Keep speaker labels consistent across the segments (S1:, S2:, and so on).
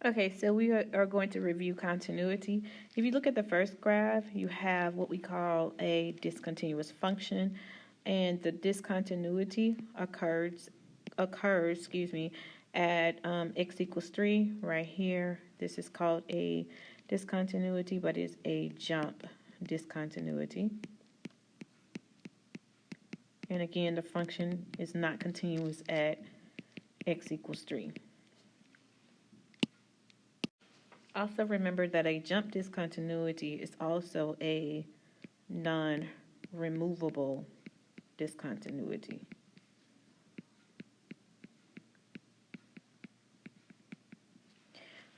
S1: Okay, so we are going to review continuity. If you look at the first graph, you have what we call a discontinuous function, and the discontinuity occurs, at x equals 3 right here. This is called a discontinuity, but it's a jump discontinuity. And again, the function is not continuous at x equals 3. Also remember that a jump discontinuity is also a non-removable discontinuity.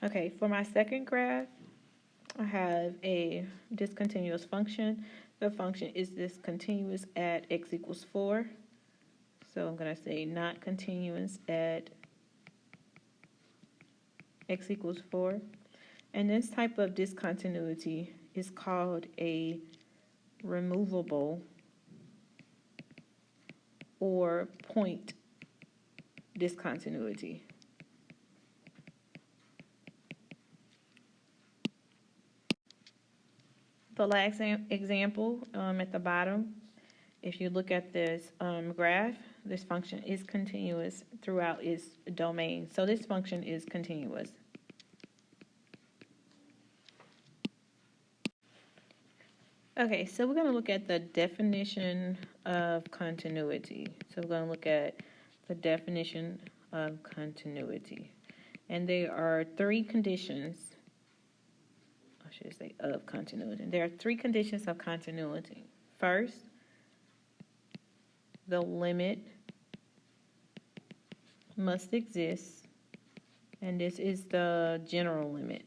S1: Okay, for my second graph, I have a discontinuous function. The function is discontinuous at x equals 4. So I'm going to say not continuous at x equals 4. And this type of discontinuity is called a removable or point discontinuity. The last example at the bottom, if you look at this graph, this function is continuous throughout its domain. So this function is continuous. Okay, so we're going to look at the definition of continuity. So we're going to look at the definition of continuity. And there are three conditions, I should say of continuity. There are three conditions of continuity. First, the limit must exist, and this is the general limit.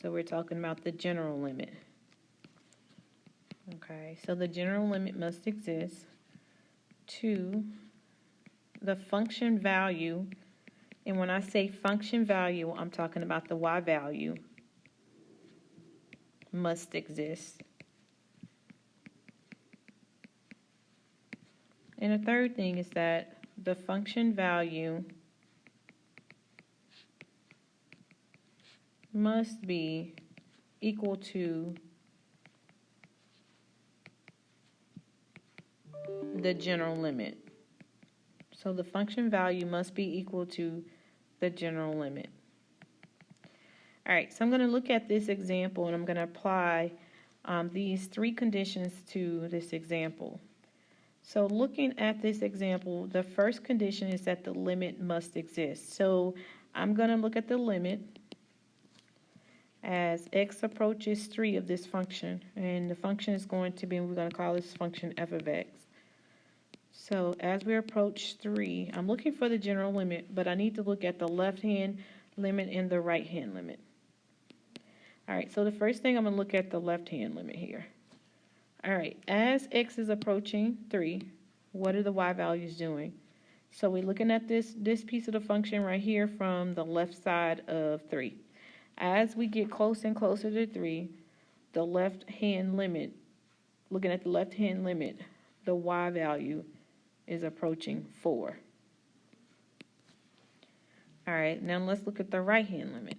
S1: So we're talking about the general limit. Okay, so the general limit must exist. 2, the function value, and when I say function value, I'm talking about the y value, must exist. And the third thing is that the function value must be equal to the general limit. So the function value must be equal to the general limit. All right, so I'm going to look at this example and I'm going to apply these three conditions to this example. So looking at this example, the first condition is that the limit must exist. So I'm going to look at the limit as x approaches 3 of this function. And the function is going to be, we're going to call this function f of x. So as we approach 3, I'm looking for the general limit, but I need to look at the left-hand limit and the right-hand limit. All right, so the first thing I'm going to look at the left-hand limit here. All right, as x is approaching 3, what are the y values doing? So we're looking at this piece of the function right here from the left side of 3. As we get closer and closer to 3, the left-hand limit, looking at the left-hand limit, the y value is approaching 4. All right, now let's look at the right-hand limit.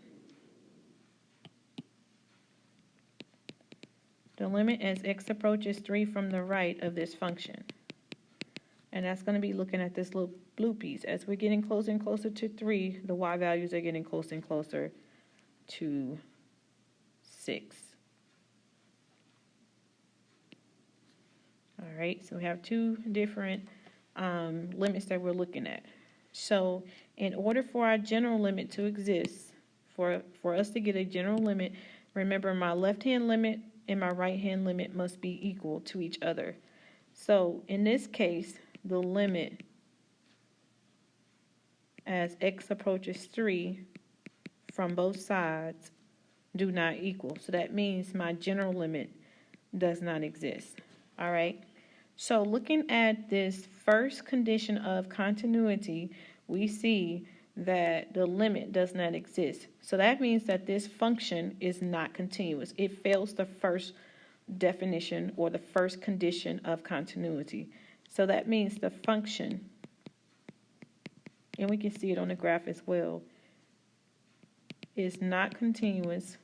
S1: The limit as x approaches 3 from the right of this function. And that's going to be looking at this little blue piece. As we're getting closer and closer to 3, the y values are getting closer and closer to 6. All right, so we have two different limits that we're looking at. So in order for our general limit to exist, for us to get a general limit, remember my left-hand limit and my right-hand limit must be equal to each other. So in this case, the limit as x approaches 3 from both sides do not equal. So that means my general limit does not exist. All right. So looking at this first condition of continuity, we see that the limit does not exist. So that means that this function is not continuous. It fails the first definition or the first condition of continuity. So that means the function, and we can see it on the graph as well, is not continuous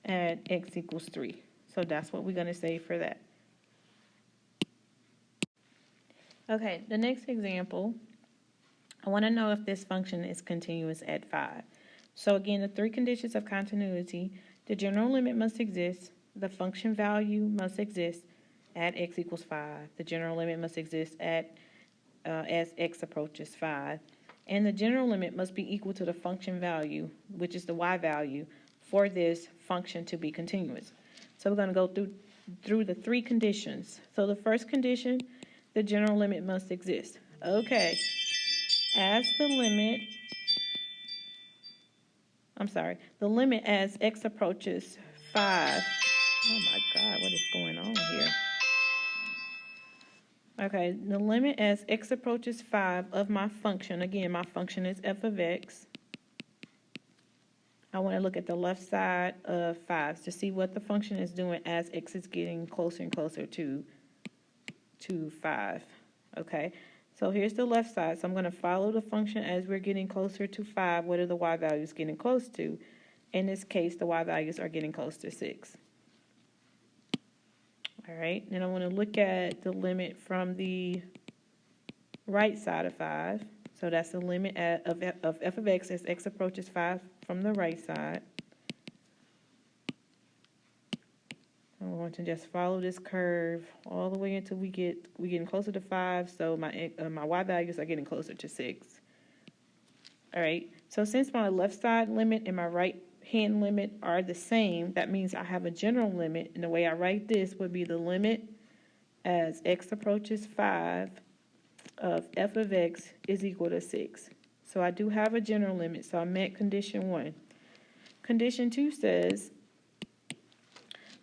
S1: at x equals 3. So that's what we're going to say for that. Okay, the next example, I want to know if this function is continuous at 5. So again, the three conditions of continuity: the general limit must exist, the function value must exist at x equals 5, the general limit must exist at as x approaches 5, and the general limit must be equal to the function value, which is the y value, for this function to be continuous. So we're going to go through the three conditions. So the first condition, the general limit must exist. Okay, as the limit as x approaches 5. Oh my God, what is going on here? Okay, the limit as x approaches 5 of my function, again, my function is f of x. I want to look at the left side of 5 to see what the function is doing as x is getting closer and closer to 5. Okay, so here's the left side. So I'm going to follow the function as we're getting closer to 5. What are the y values getting close to? In this case, the y values are getting close to 6. All right, then I want to look at the limit from the right side of 5. So that's the limit of f of x as x approaches 5 from the right side. I'm going to just follow this curve all the way until we're getting closer to 5. So my y values are getting closer to 6. All right. So since my left side limit and my right hand limit are the same, that means I have a general limit, and the way I write this would be the limit as x approaches 5 of f of x is equal to 6. So I do have a general limit, so I met condition 1. Condition 2 says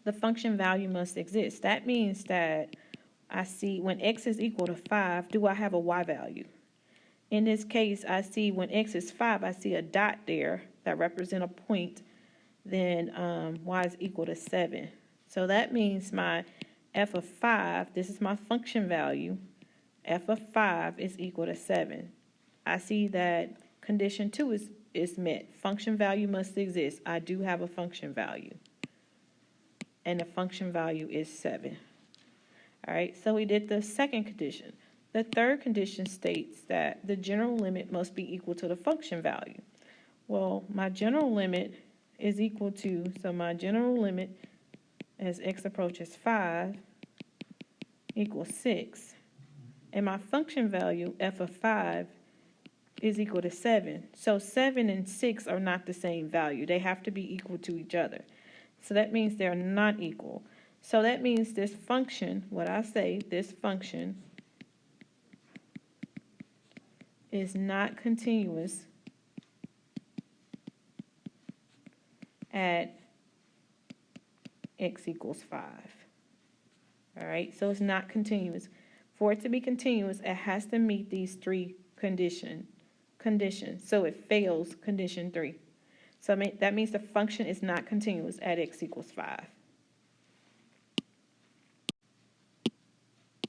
S1: the function value must exist. That means that I see when x is equal to 5, do I have a y value? In this case, I see when x is 5, I see a dot there that represents a point, then y is equal to 7. So that means my f of 5, this is my function value, f of 5 is equal to 7. I see that condition 2 is met. Function value must exist. I do have a function value, and the function value is 7. All right, so we did the second condition. The third condition states that the general limit must be equal to the function value. Well, my general limit is equal to, so my general limit as x approaches 5 equals 6. And my function value, f of 5, is equal to 7. So 7 and 6 are not the same value. They have to be equal to each other. So that means they're not equal. So that means this function, this function is not continuous at x equals 5. All right, so it's not continuous. For it to be continuous, it has to meet these three conditions. So it fails condition 3. So that means the function is not continuous at x equals 5.